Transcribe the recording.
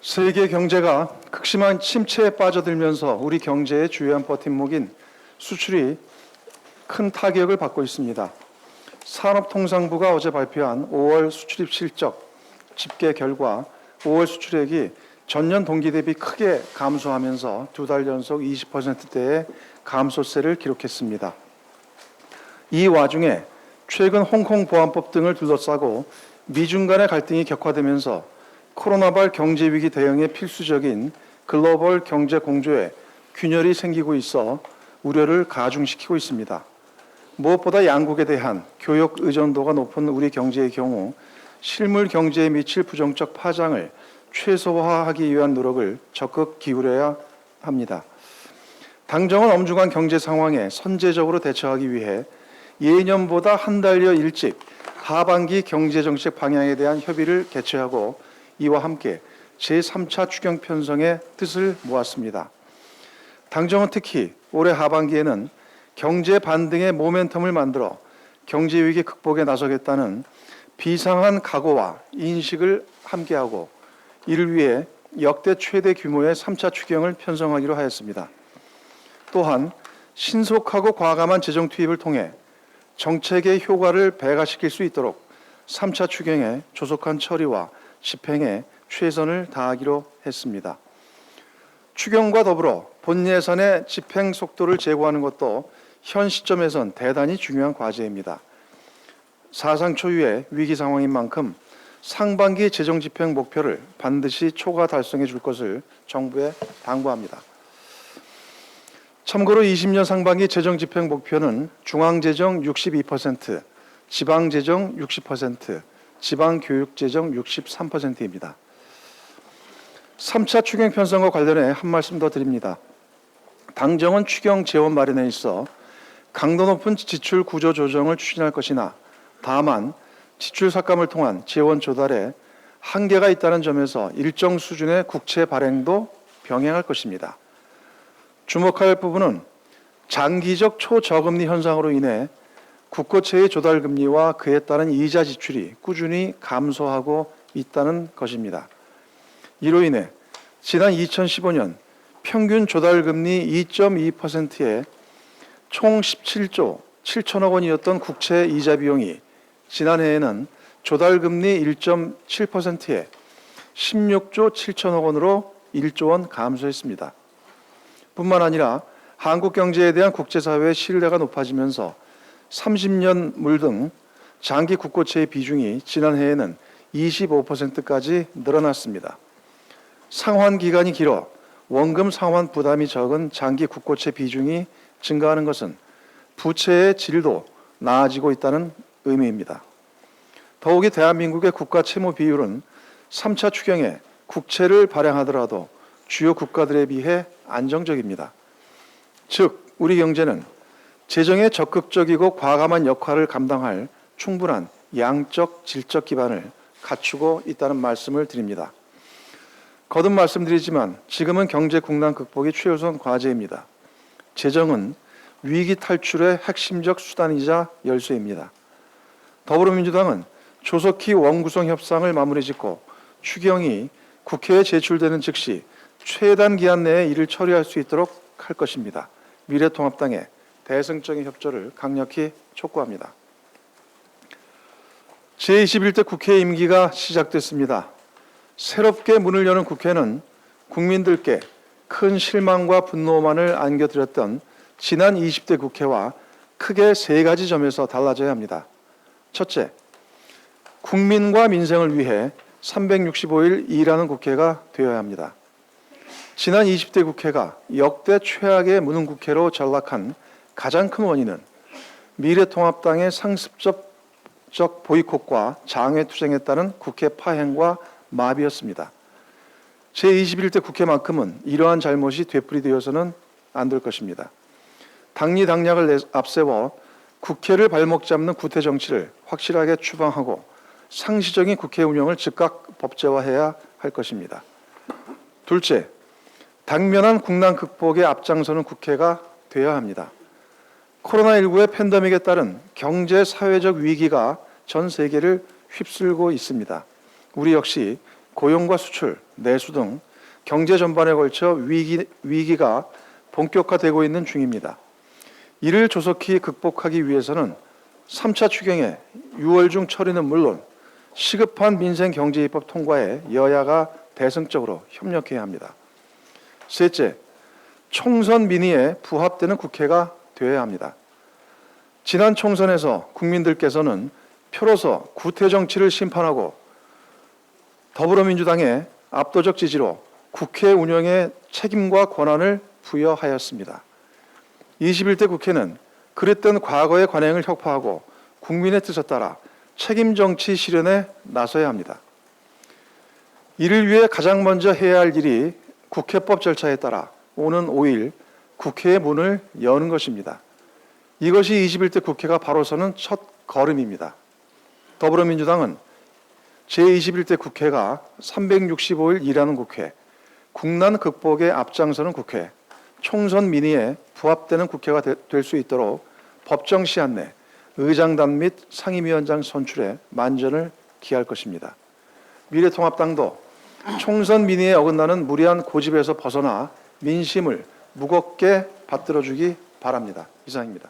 세계 경제가 극심한 침체에 빠져들면서 우리 경제의 주요한 버팀목인 수출이 큰 타격을 받고 있습니다. 산업통상부가 어제 발표한 5월 수출입 실적 집계 결과 5월 수출액이 전년 동기 대비 크게 감소하면서 두 달 연속 20%대의 감소세를 기록했습니다. 이 와중에 최근 홍콩 보안법 등을 둘러싸고 미중 간의 갈등이 격화되면서 코로나발 경제 위기 대응에 필수적인 글로벌 경제 공조에 균열이 생기고 있어 우려를 가중시키고 있습니다. 무엇보다 양국에 대한 교역 의존도가 높은 우리 경제의 경우 실물 경제에 미칠 부정적 파장을 최소화하기 위한 노력을 적극 기울여야 합니다. 당정은 엄중한 경제 상황에 선제적으로 대처하기 위해 예년보다 한 달여 일찍 하반기 경제정책 방향에 대한 협의를 개최하고 이와 함께 제3차 추경 편성의 뜻을 모았습니다. 당정은 특히 올해 하반기에는 경제 반등의 모멘텀을 만들어 경제 위기 극복에 나서겠다는 비상한 각오와 인식을 함께하고 이를 위해 역대 최대 규모의 3차 추경을 편성하기로 하였습니다. 또한 신속하고 과감한 재정 투입을 통해 정책의 효과를 배가시킬 수 있도록 3차 추경의 조속한 처리와 집행에 최선을 다하기로 했습니다. 추경과 더불어 본 예산의 집행 속도를 제고하는 것도 현 시점에선 대단히 중요한 과제입니다. 사상 초유의 위기 상황인 만큼 상반기 재정 집행 목표를 반드시 초과 달성해 줄 것을 정부에 당부합니다. 참고로 20년 상반기 재정 집행 목표는 중앙재정 62%, 지방재정 60%, 지방교육재정 63%입니다. 3차 추경 편성과 관련해 한 말씀 더 드립니다. 당정은 추경 재원 마련에 있어 강도 높은 지출 구조 조정을 추진할 것이나 다만 지출 삭감을 통한 재원 조달에 한계가 있다는 점에서 일정 수준의 국채 발행도 병행할 것입니다. 주목할 부분은 장기적 초저금리 현상으로 인해 국고채의 조달 금리와 그에 따른 이자 지출이 꾸준히 감소하고 있다는 것입니다. 이로 인해 지난 2015년 평균 조달 금리 2.2%에 총 17조 7천억 원이었던 국채 이자 비용이 지난해에는 조달 금리 1.7%에 16조 7천억 원으로 1조 원 감소했습니다. 뿐만 아니라 한국 경제에 대한 국제사회의 신뢰가 높아지면서 30년 물 등 장기 국고채의 비중이 지난해에는 25%까지 늘어났습니다. 상환 기간이 길어 원금 상환 부담이 적은 장기 국고채 비중이 증가하는 것은 부채의 질도 나아지고 있다는 의미입니다. 더욱이 대한민국의 국가 채무 비율은 3차 추경에 국채를 발행하더라도 주요 국가들에 비해 안정적입니다. 즉, 우리 경제는 재정에 적극적이고 과감한 역할을 감당할 충분한 양적, 질적 기반을 갖추고 있다는 말씀을 드립니다. 거듭 말씀드리지만 지금은 경제 국난 극복이 최우선 과제입니다. 재정은 위기 탈출의 핵심적 수단이자 열쇠입니다. 더불어민주당은 조속히 원구성 협상을 마무리 짓고 추경이 국회에 제출되는 즉시 최단 기한 내에 이를 처리할 수 있도록 할 것입니다. 미래통합당의 대승적인 협조를 강력히 촉구합니다. 제21대 국회 임기가 시작됐습니다. 새롭게 문을 여는 국회는 국민들께 큰 실망과 분노만을 안겨드렸던 지난 20대 국회와 크게 세 가지 점에서 달라져야 합니다. 첫째, 국민과 민생을 위해 365일 일하는 국회가 되어야 합니다. 지난 20대 국회가 역대 최악의 무능국회로 전락한 가장 큰 원인은 미래통합당의 상습적 보이콧과 장외투쟁에 따른 국회 파행과 마비였습니다. 제21대 국회만큼은 이러한 잘못이 되풀이되어서는 안 될 것입니다. 당리당략을 앞세워 국회를 발목 잡는 구태 정치를 확실하게 추방하고 상시적인 국회 운영을 즉각 법제화해야 할 것입니다. 둘째, 당면한 국난 극복에 앞장서는 국회가 되어야 합니다. 코로나19의 팬데믹에 따른 경제 사회적 위기가 전 세계를 휩쓸고 있습니다. 우리 역시 고용과 수출, 내수 등 경제 전반에 걸쳐 위기가 본격화되고 있는 중입니다. 이를 조속히 극복하기 위해서는 3차 추경의 6월 중 처리는 물론 시급한 민생 경제 입법 통과에 여야가 대승적으로 협력해야 합니다. 셋째, 총선 민의에 부합되는 국회가 되어야 합니다. 지난 총선에서 국민들께서는 표로서 구태 정치를 심판하고 더불어민주당의 압도적 지지로 국회 운영의 책임과 권한을 부여하였습니다. 21대 국회는 그랬던 과거의 관행을 혁파하고 국민의 뜻에 따라 책임 정치 실현에 나서야 합니다. 이를 위해 가장 먼저 해야 할 일이 국회법 절차에 따라 오는 5일 국회의 문을 여는 것입니다. 이것이 21대 국회가 바로 서는 첫 걸음입니다. 더불어민주당은 제21대 국회가 365일 일하는 국회, 국난 극복에 앞장서는 국회, 총선 민의에 부합되는 국회가 될 수 있도록 법정 시한 내 의장단 및 상임위원장 선출에 만전을 기할 것입니다. 미래통합당도 총선 민의에 어긋나는 무리한 고집에서 벗어나 민심을 무겁게 받들어주기 바랍니다. 이상입니다.